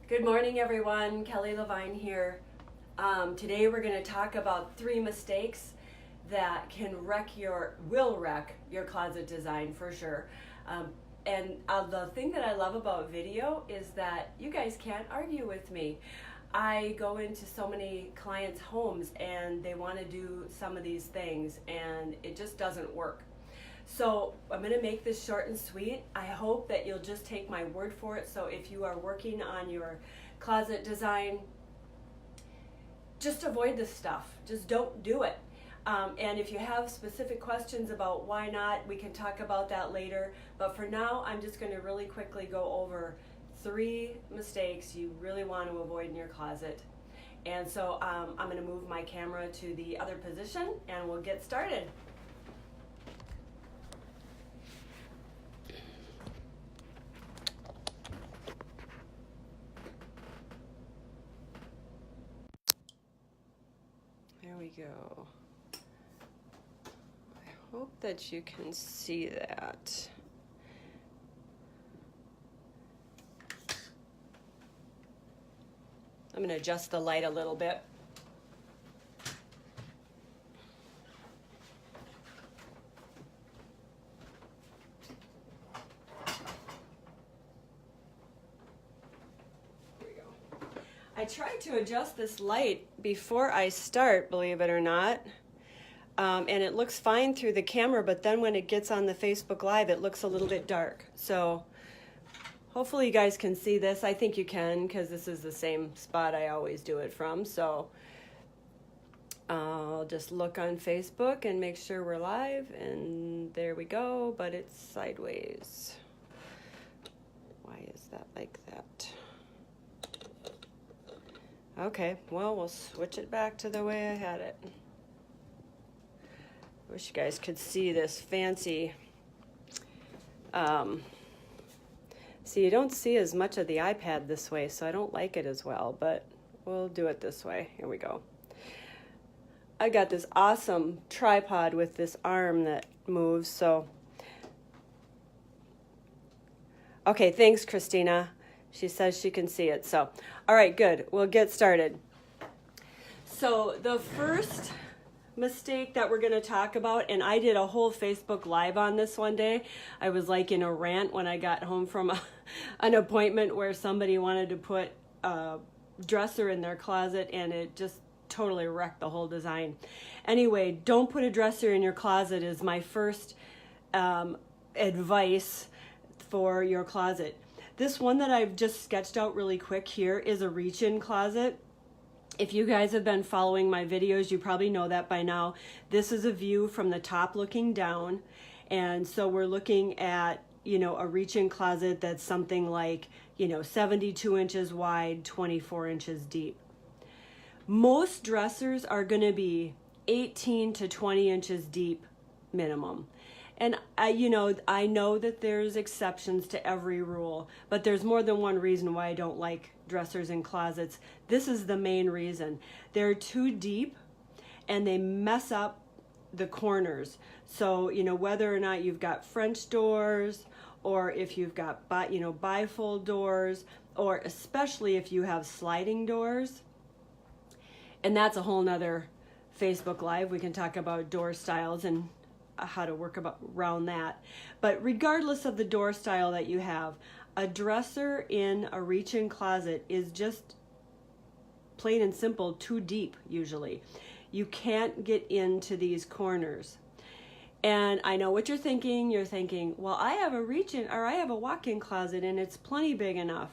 Good morning, everyone. Kelly Levine here. Today we're going to talk about 3 mistakes that will wreck your closet design for sure. And the thing that I love about video is that you guys can't argue with me. I go into so many clients' homes and they want to do some of these things and it just doesn't work. So I'm going to make this short and sweet. I hope that you'll just take my word for it. So if you are working on your closet design, just avoid this stuff. Just don't do it. And if you have specific questions about why not, we can talk about that later. But for now, I'm just going to really quickly go over 3 mistakes you really want to avoid in your closet. And so I'm going to move my camera to the other position and we'll get started. There we go. I hope that you can see that. I'm going to adjust the light a little bit. There we go. I tried to adjust this light before I start, believe it or not. And it looks fine through the camera, but then when it gets on the Facebook Live, it looks a little bit dark. So hopefully you guys can see this. I think you can because this is the same spot I always do it from. So I'll just look on Facebook and make sure we're live. And there we go, but it's sideways. Why is that like that? Okay, well, we'll switch it back to the way I had it. Wish you guys could see this fancy. See, you don't see as much of the iPad this way, so I don't like it as well, but we'll do it this way. Here we go. I got this awesome tripod with this arm that moves, so. Okay, thanks, Christina. She says she can see it, so. All right, good. We'll get started. So the first mistake that we're going to talk about, and I did a whole Facebook Live on this one day. I was like in a rant when I got home from an appointment where somebody wanted to put a dresser in their closet and it just totally wrecked the whole design. Anyway, don't put a dresser in your closet is my first advice for your closet. This one that I've just sketched out really quick here is a reach-in closet. If you guys have been following my videos, you probably know that by now. This is a view from the top looking down. And so we're looking at, a reach-in closet that's something like, 72 inches wide, 24 inches deep. Most dressers are going to be 18 to 20 inches deep minimum. And I know that there's exceptions to every rule, but there's more than one reason why I don't like dressers in closets. This is the main reason. They're too deep and they mess up the corners. So, whether or not you've got French doors or if you've got, bifold doors, or especially if you have sliding doors, and that's a whole nother Facebook Live. We can talk about door styles and how to work around that. But regardless of the door style that you have, a dresser in a reach-in closet is just plain and simple too deep usually. You can't get into these corners. And I know what you're thinking. You're thinking, well, I have a reach-in or I have a walk-in closet and it's plenty big enough.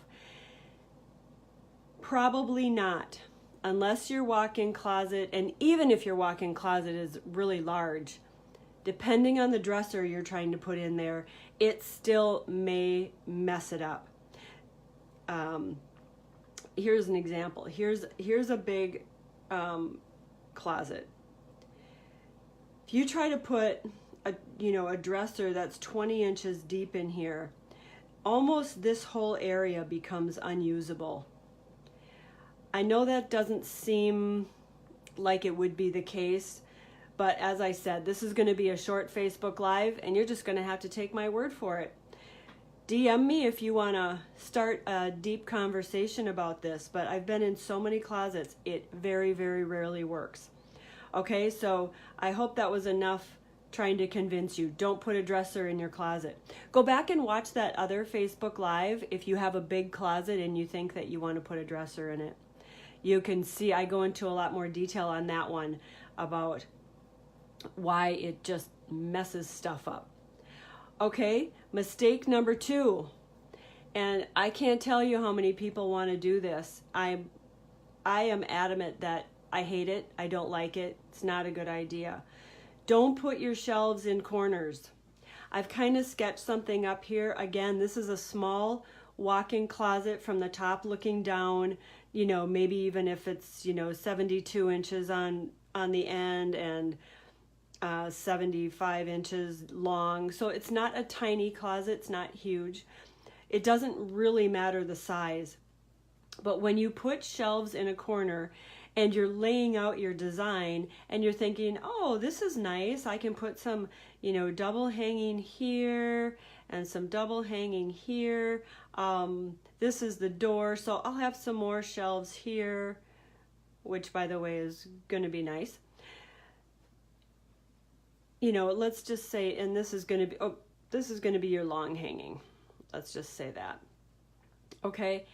Probably not. Unless your walk-in closet, and even if your walk-in closet is really large, depending on the dresser you're trying to put in there, it still may mess it up. Here's an example. Here's a big closet. If you try to put a dresser that's 20 inches deep in here, almost this whole area becomes unusable. I know that doesn't seem like it would be the case, but as I said, this is going to be a short Facebook Live, and you're just going to have to take my word for it. DM me if you want to start a deep conversation about this, but I've been in so many closets, it very, very rarely works. Okay, so I hope that was enough trying to convince you. Don't put a dresser in your closet. Go back and watch that other Facebook Live if you have a big closet and you think that you want to put a dresser in it. You can see I go into a lot more detail on that one about why it just messes stuff up. Okay, mistake number 2. And I can't tell you how many people want to do this. I am adamant that I hate it. I don't like it. It's not a good idea. Don't put your shelves in corners. I've kind of sketched something up here. Again, this is a small walk-in closet from the top looking down, you know, maybe even if it's, you know, 72 inches on the end and 75 inches long. So it's not a tiny closet. It's not huge. It doesn't really matter the size. But when you put shelves in a corner and you're laying out your design and you're thinking, oh, this is nice. I can put some, you know, double hanging here and some double hanging here. This is the door, so I'll have some more shelves here, which by the way is going to be nice. You know, let's just say, and this is going to be your long hanging. Let's just say that. Okay.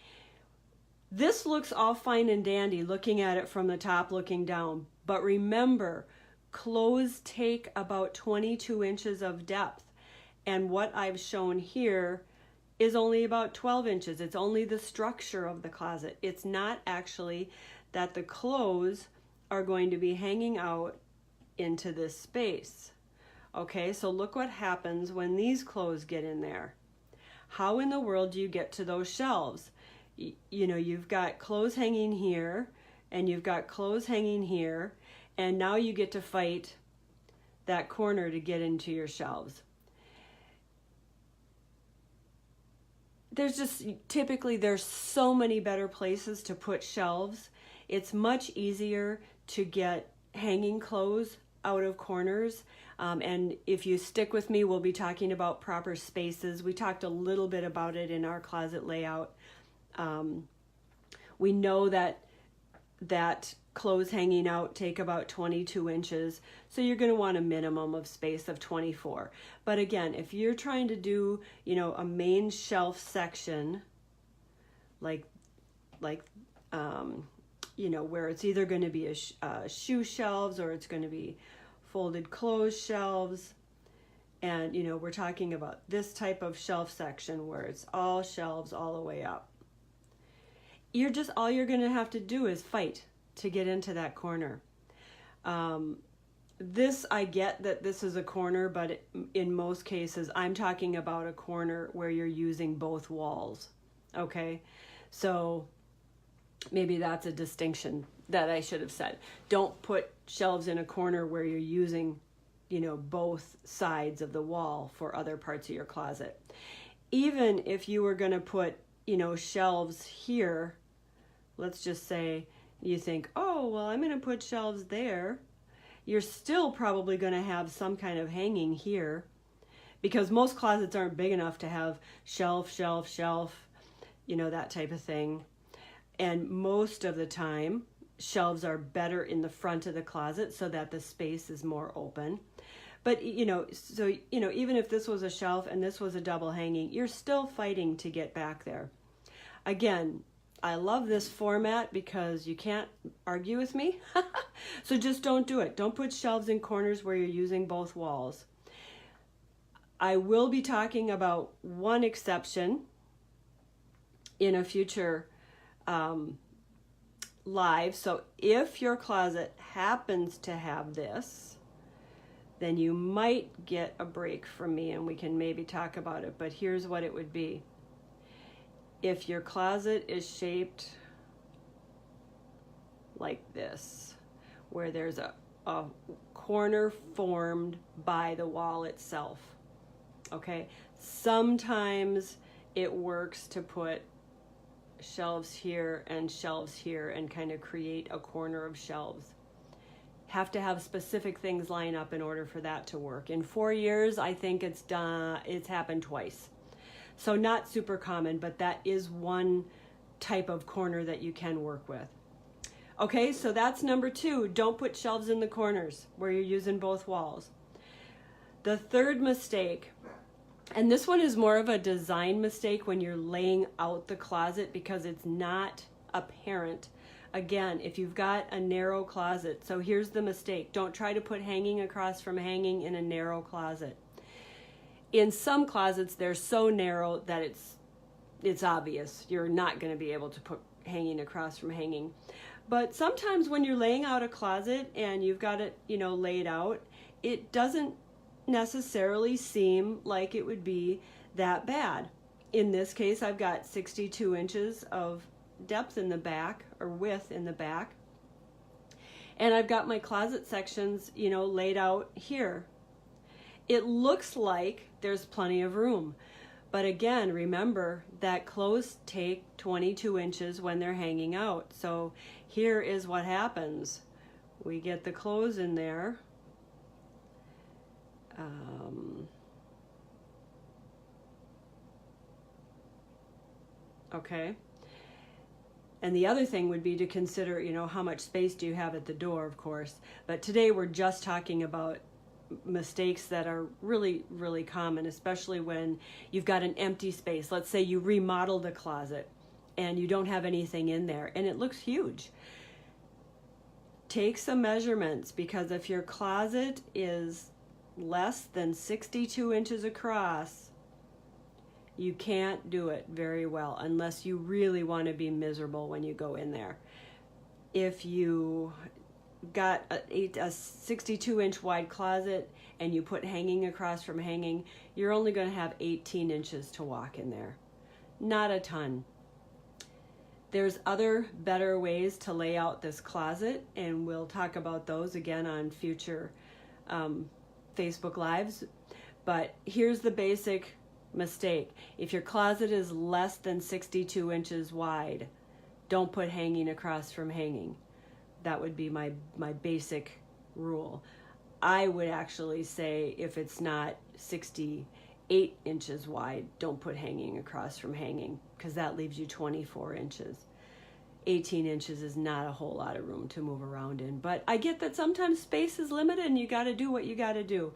This looks all fine and dandy looking at it from the top looking down. But remember, clothes take about 22 inches of depth. And what I've shown here is only about 12 inches. It's only the structure of the closet. It's not actually that the clothes are going to be hanging out into this space. Okay, so look what happens when these clothes get in there. How in the world do you get to those shelves? You know, you've got clothes hanging here and you've got clothes hanging here, and now you get to fight that corner to get into your shelves. There's so many better places to put shelves. It's much easier to get hanging clothes out of corners. And if you stick with me, we'll be talking about proper spaces. We talked a little bit about it in our closet layout. We know that clothes hanging out take about 22 inches, so you're going to want a minimum of space of 24. But again, if you're trying to do, you know, a main shelf section, like you know, where it's either going to be a shoe shelves or it's going to be folded clothes shelves, and you know, we're talking about this type of shelf section where it's all shelves all the way up. All you're going to have to do is fight to get into that corner. I get that this is a corner, but in most cases, I'm talking about a corner where you're using both walls. Okay, so maybe that's a distinction that I should have said. Don't put shelves in a corner where you're using, you know, both sides of the wall for other parts of your closet. Even if you were going to put, you know, shelves here, let's just say you think, oh, well, I'm going to put shelves there. You're still probably going to have some kind of hanging here, because most closets aren't big enough to have shelf, shelf, shelf, you know, that type of thing. And most of the time, shelves are better in the front of the closet so that the space is more open. But, you know, so, you know, even if this was a shelf and this was a double hanging, you're still fighting to get back there. Again, I love this format because you can't argue with me. So just don't do it. Don't put shelves in corners where you're using both walls. I will be talking about one exception in a future live. So if your closet happens to have this, then you might get a break from me and we can maybe talk about it. But here's what it would be. If your closet is shaped like this, where there's a corner formed by the wall itself, okay? Sometimes it works to put shelves here and kind of create a corner of shelves. Have to have specific things line up in order for that to work. In 4 years, I think it's happened twice. So not super common, but that is one type of corner that you can work with. Okay, so that's number 2. Don't put shelves in the corners where you're using both walls. The third mistake, and this one is more of a design mistake when you're laying out the closet because it's not apparent. Again, if you've got a narrow closet, so here's the mistake. Don't try to put hanging across from hanging in a narrow closet. In some closets, they're so narrow that it's obvious. You're not going to be able to put hanging across from hanging. But sometimes when you're laying out a closet and you've got it, laid out, it doesn't necessarily seem like it would be that bad. In this case, I've got 62 inches of depth in the back, or width in the back. And I've got my closet sections, laid out here. It looks like there's plenty of room. But again, remember that clothes take 22 inches when they're hanging out. So here is what happens. We get the clothes in there. Okay. And the other thing would be to consider, how much space do you have at the door, of course. But today we're just talking about mistakes that are really, really common, especially when you've got an empty space. Let's say you remodeled a closet and you don't have anything in there and it looks huge. Take some measurements, because if your closet is less than 62 inches across, you can't do it very well unless you really want to be miserable when you go in there. If you got a 62 inch wide closet and you put hanging across from hanging, you're only going to have 18 inches to walk in there. Not a ton. There's other better ways to lay out this closet, and we'll talk about those again on future Facebook Lives. But here's the basic mistake. If your closet is less than 62 inches wide, don't put hanging across from hanging. That would be my basic rule. I would actually say if it's not 68 inches wide, don't put hanging across from hanging, because that leaves you 24 inches. 18 inches is not a whole lot of room to move around in. But I get that sometimes space is limited and you got to do what you got to do.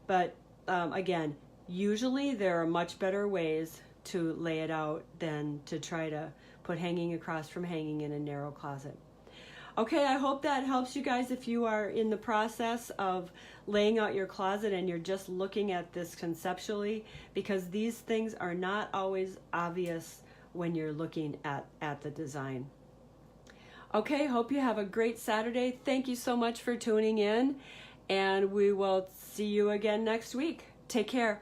But again, usually there are much better ways to lay it out than to try to put hanging across from hanging in a narrow closet. Okay, I hope that helps you guys if you are in the process of laying out your closet and you're just looking at this conceptually, because these things are not always obvious when you're looking at the design. Okay, hope you have a great Saturday. Thank you so much for tuning in, and we will see you again next week. Take care.